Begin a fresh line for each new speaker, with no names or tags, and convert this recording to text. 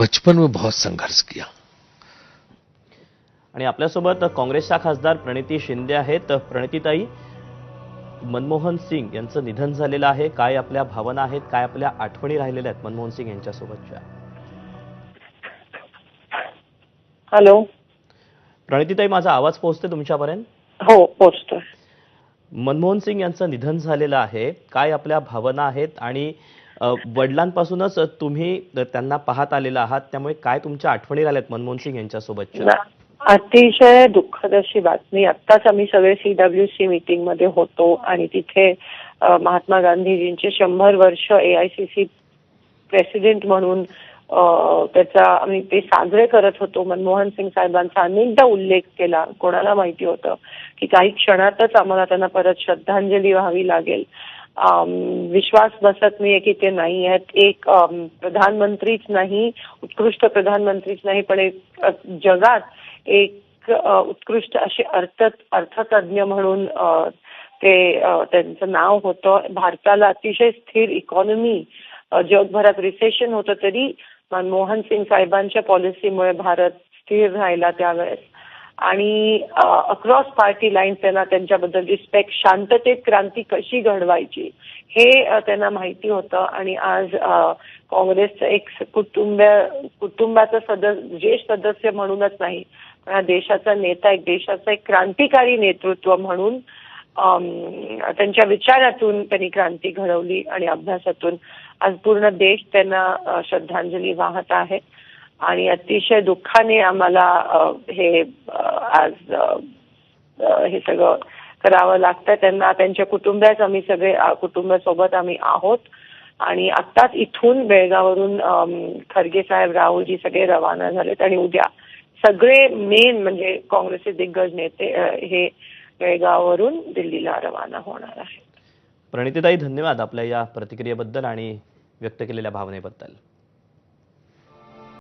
बचपन में बहुत संघर्ष किया।
आणि आपल्यासोबत काँग्रेसच्या खासदार प्रणिती शिंदे आहेत। प्रणितीताई, मनमोहन सिंग यांचं निधन झालेलं आहे, काय आपल्या भावना आहेत, काय आपल्या आठवणी राहिलेल्या आहेत मनमोहन सिंग यांच्यासोबतच्या?
हॅलो
प्रणितीताई, माझा आवाज पोहोचतोय तुमच्यापर्यंत?
हो पोचतोय.
मनमोहन सिंग यांचं निधन झालेलं आहे, काय आपल्या भावना आहेत आणि वडिलांपासूनच तुम्ही त्यांना पाहत आलेला आहात, त्यामुळे काय तुमच्या आठवणी राहिल्यात मनमोहन सिंग यांच्यासोबतच्या?
अतिशय दुःखद अशी बातमी. आत्ताच आम्ही सगळे CWC मीटिंग मध्ये होतो आणि तिथे महात्मा गांधीजींचे 100 वर्ष AICC प्रेसिडेंट म्हणून त्याचा आम्ही ते साजरे करत होतो. मनमोहन सिंग साहेबांचा अनेकदा उल्लेख केला. कोणाला माहिती होतं की काही क्षणातच आम्हाला त्यांना परत श्रद्धांजली व्हावी लागेल. विश्वास बसत नाहीये की ते नाही आहेत. एक प्रधानमंत्रीच नाही, उत्कृष्ट प्रधानमंत्रीच नाही, पण एक जगात एक उत्कृष्ट असे अर्थतज्ञ म्हणून ते त्यांचं नाव होतं. भारताला अतिशय स्थिर इकॉनॉमी, जगभरात रिसेशन होतं तरी मनमोहन सिंग साहेबांच्या पॉलिसीमुळे भारत स्थिर राहिला त्यावेळेस. आणि अक्रॉस पार्टी लाईन त्यांना त्यांच्याबद्दल रिस्पेक्ट, शांततेत क्रांती कशी घडवायची हे त्यांना माहिती होतं. आणि आज काँग्रेसचं एक कुटुंबाचं ज्येष्ठ सदस्य म्हणूनच नाही, पण हा देशाचा नेता, एक देशाचा एक क्रांतिकारी नेतृत्व म्हणून त्यांच्या विचारातून त्यांनी क्रांती घडवली आणि अभ्यासातून आज पूर्ण देश त्यांना श्रद्धांजली वाहत आहे. आणि अतिशय दुःखाने आम्हाला हे आज हे सगळं करावं लागतं. त्यांना त्यांच्या कुटुंबात आम्ही सगळे कुटुंबासोबत आम्ही आहोत. आणि आत्ताच इथून बेळगाववरून खरगे साहेब, राहुलजी सगळे रवाना झालेत आणि उद्या सगळे मेन म्हणजे काँग्रेसचे दिग्गज नेते हे बेळगाववरून दिल्लीला रवाना होणार आहेत.
प्रणितीताई, धन्यवाद आपल्या या प्रतिक्रियेबद्दल आणि व्यक्त केलेल्या भावनेबद्दल.